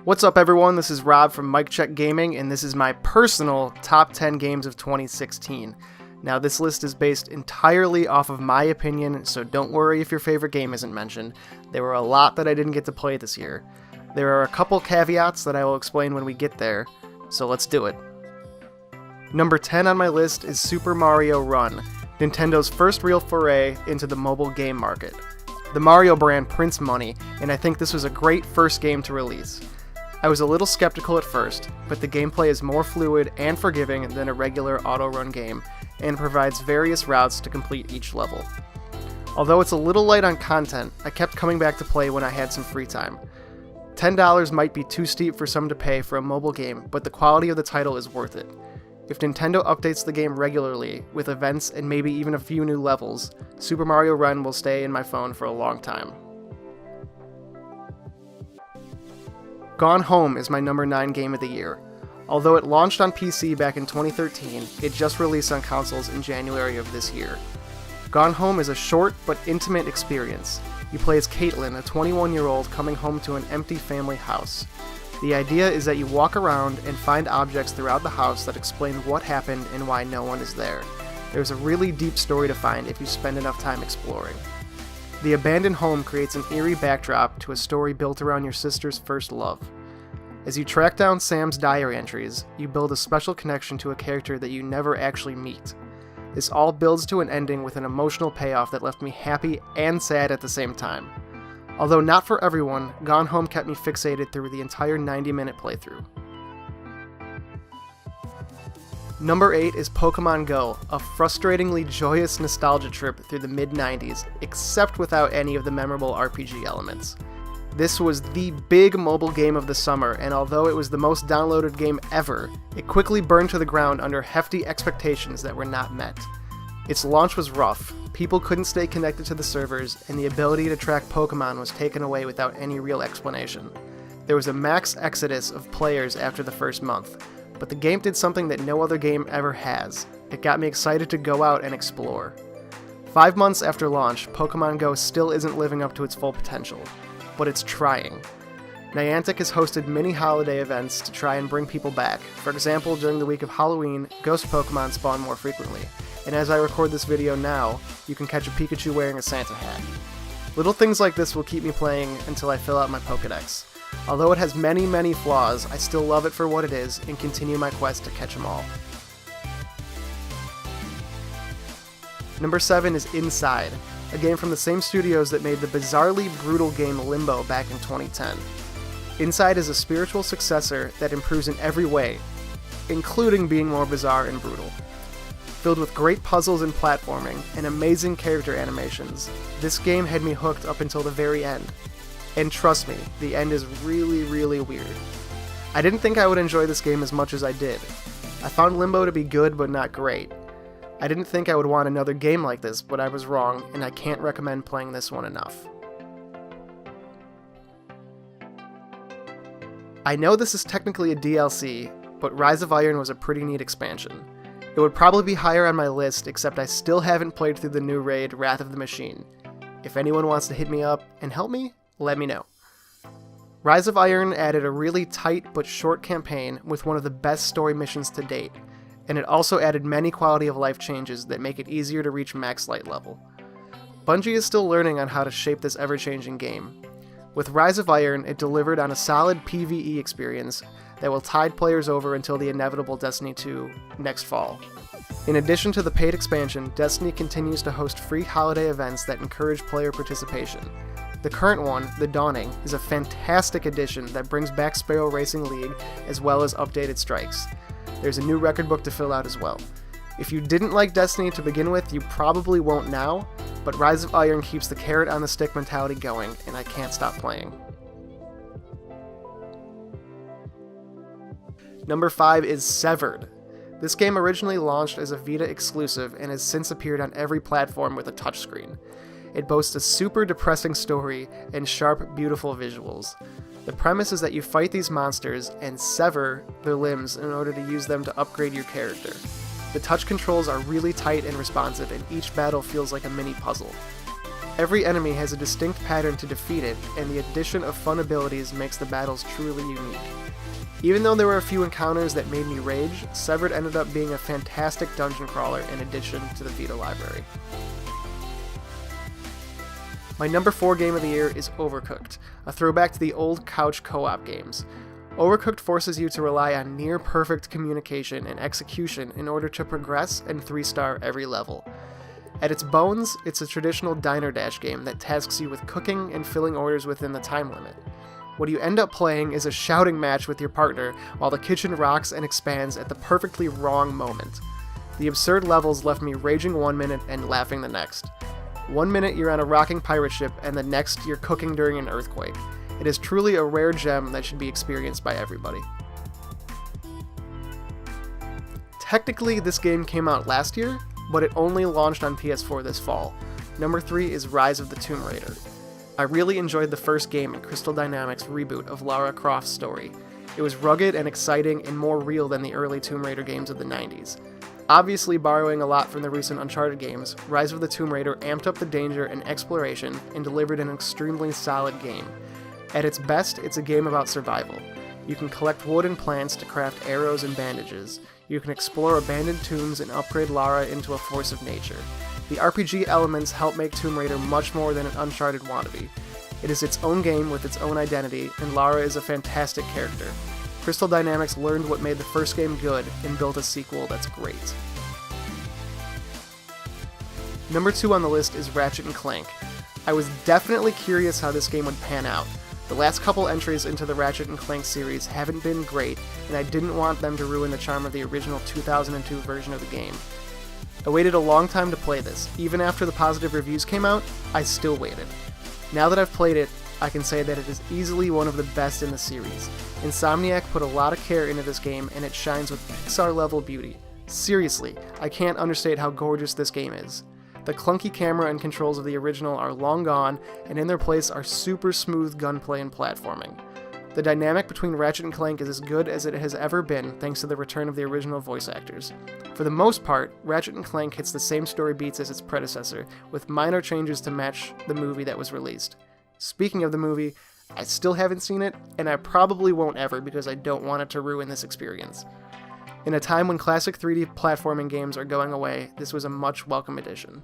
What's up everyone, this is Rob from Mic Check Gaming, and this is my personal top 10 games of 2016. Now this list is based entirely off of my opinion, so don't worry if your favorite game isn't mentioned. There were a lot that I didn't get to play this year. There are a couple caveats that I will explain when we get there, so let's do it. Number 10 on my list is Super Mario Run, Nintendo's first real foray into the mobile game market. The Mario brand prints money, and I think this was a great first game to release. I was a little skeptical at first, but the gameplay is more fluid and forgiving than a regular auto-run game, and provides various routes to complete each level. Although it's a little light on content, I kept coming back to play when I had some free time. $10 might be too steep for some to pay for a mobile game, but the quality of the title is worth it. If Nintendo updates the game regularly, with events and maybe even a few new levels, Super Mario Run will stay in my phone for a long time. Gone Home is my number 9 game of the year. Although it launched on PC back in 2013, it just released on consoles in January of this year. Gone Home is a short but intimate experience. You play as Caitlin, a 21-year-old coming home to an empty family house. The idea is that you walk around and find objects throughout the house that explain what happened and why no one is there. There's a really deep story to find if you spend enough time exploring. The abandoned home creates an eerie backdrop to a story built around your sister's first love. As you track down Sam's diary entries, you build a special connection to a character that you never actually meet. This all builds to an ending with an emotional payoff that left me happy and sad at the same time. Although not for everyone, Gone Home kept me fixated through the entire 90-minute playthrough. Number 8 is Pokemon Go, a frustratingly joyous nostalgia trip through the mid-90s, except without any of the memorable RPG elements. This was the big mobile game of the summer, and although it was the most downloaded game ever, it quickly burned to the ground under hefty expectations that were not met. Its launch was rough, people couldn't stay connected to the servers, and the ability to track Pokemon was taken away without any real explanation. There was a max exodus of players after the first month, but the game did something that no other game ever has. It got me excited to go out and explore. 5 months after launch, Pokemon Go still isn't living up to its full potential, but it's trying. Niantic has hosted mini holiday events to try and bring people back. For example, during the week of Halloween, ghost Pokemon spawn more frequently, and as I record this video now, you can catch a Pikachu wearing a Santa hat. Little things like this will keep me playing until I fill out my Pokedex. Although it has many flaws, I still love it for what it is and continue my quest to catch them all. Number 7 is Inside, a game from the same studios that made the bizarrely brutal game Limbo back in 2010. Inside is a spiritual successor that improves in every way, including being more bizarre and brutal. Filled with great puzzles and platforming, and amazing character animations, this game had me hooked up until the very end. And trust me, the end is really weird. I didn't think I would enjoy this game as much as I did. I found Limbo to be good but not great. I didn't think I would want another game like this, but I was wrong, and I can't recommend playing this one enough. I know this is technically a DLC, but Rise of Iron was a pretty neat expansion. It would probably be higher on my list, except I still haven't played through the new raid, Wrath of the Machine. If anyone wants to hit me up and help me, let me know. Rise of Iron added a really tight but short campaign with one of the best story missions to date, and it also added many quality of life changes that make it easier to reach max light level. Bungie is still learning on how to shape this ever-changing game. With Rise of Iron, it delivered on a solid PvE experience that will tide players over until the inevitable Destiny 2 next fall. In addition to the paid expansion, Destiny continues to host free holiday events that encourage player participation. The current one, The Dawning, is a fantastic addition that brings back Sparrow Racing League as well as updated strikes. There's a new record book to fill out as well. If you didn't like Destiny to begin with, you probably won't now, but Rise of Iron keeps the carrot on the stick mentality going, and I can't stop playing. Number 5 is Severed. This game originally launched as a Vita exclusive and has since appeared on every platform with a touchscreen. It boasts a super depressing story and sharp, beautiful visuals. The premise is that you fight these monsters and sever their limbs in order to use them to upgrade your character. The touch controls are really tight and responsive, and each battle feels like a mini puzzle. Every enemy has a distinct pattern to defeat it, and the addition of fun abilities makes the battles truly unique. Even though there were a few encounters that made me rage, Severed ended up being a fantastic dungeon crawler in addition to the Vita library. My number 4 game of the year is Overcooked, a throwback to the old couch co-op games. Overcooked forces you to rely on near-perfect communication and execution in order to progress and 3-star every level. At its bones, it's a traditional diner dash game that tasks you with cooking and filling orders within the time limit. What you end up playing is a shouting match with your partner while the kitchen rocks and expands at the perfectly wrong moment. The absurd levels left me raging 1 minute and laughing the next. 1 minute you're on a rocking pirate ship and the next you're cooking during an earthquake. It is truly a rare gem that should be experienced by everybody. Technically, this game came out last year, but it only launched on PS4 this fall. Number 3 is Rise of the Tomb Raider. I really enjoyed the first game in Crystal Dynamics' reboot of Lara Croft's story. It was rugged and exciting and more real than the early Tomb Raider games of the 90s. Obviously borrowing a lot from the recent Uncharted games, Rise of the Tomb Raider amped up the danger and exploration and delivered an extremely solid game. At its best, it's a game about survival. You can collect wood and plants to craft arrows and bandages. You can explore abandoned tombs and upgrade Lara into a force of nature. The RPG elements help make Tomb Raider much more than an Uncharted wannabe. It is its own game with its own identity, and Lara is a fantastic character. Crystal Dynamics learned what made the first game good and built a sequel that's great. Number 2 on the list is Ratchet Clank. I was definitely curious how this game would pan out. The last couple entries into the Ratchet & Clank series haven't been great, and I didn't want them to ruin the charm of the original 2002 version of the game. I waited a long time to play this. Even after the positive reviews came out, I still waited. Now that I've played it, I can say that it is easily one of the best in the series. Insomniac put a lot of care into this game, and it shines with Pixar-level beauty. Seriously, I can't understate how gorgeous this game is. The clunky camera and controls of the original are long gone, and in their place are super smooth gunplay and platforming. The dynamic between Ratchet and Clank is as good as it has ever been thanks to the return of the original voice actors. For the most part, Ratchet and Clank hits the same story beats as its predecessor, with minor changes to match the movie that was released. Speaking of the movie, I still haven't seen it, and I probably won't ever because I don't want it to ruin this experience. In a time when classic 3D platforming games are going away, this was a much welcome addition.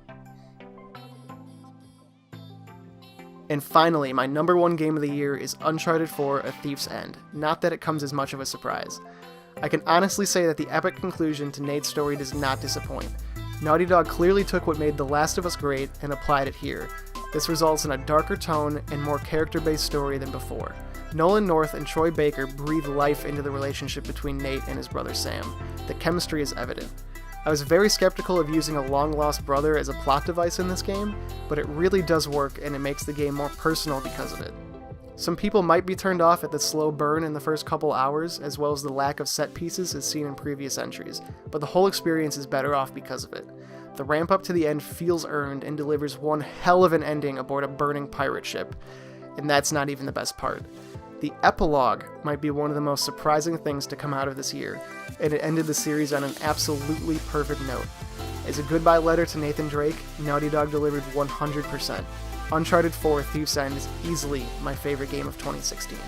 And finally, my number 1 game of the year is Uncharted 4: A Thief's End. Not that it comes as much of a surprise. I can honestly say that the epic conclusion to Nate's story does not disappoint. Naughty Dog clearly took what made The Last of Us great and applied it here. This results in a darker tone and more character-based story than before. Nolan North and Troy Baker breathe life into the relationship between Nate and his brother Sam. The chemistry is evident. I was very skeptical of using a long-lost brother as a plot device in this game, but it really does work and it makes the game more personal because of it. Some people might be turned off at the slow burn in the first couple hours, as well as the lack of set pieces as seen in previous entries, but the whole experience is better off because of it. The ramp up to the end feels earned and delivers one hell of an ending aboard a burning pirate ship, and that's not even the best part. The epilogue might be one of the most surprising things to come out of this year, and it ended the series on an absolutely perfect note. As a goodbye letter to Nathan Drake, Naughty Dog delivered 100%. Uncharted 4: Thief's End is easily my favorite game of 2016.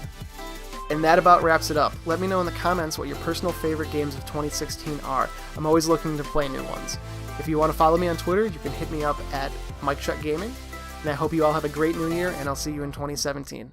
And that about wraps it up. Let me know in the comments what your personal favorite games of 2016 are. I'm always looking to play new ones. If you want to follow me on Twitter, you can hit me up at MikeChuckGaming. And I hope you all have a great new year, and I'll see you in 2017.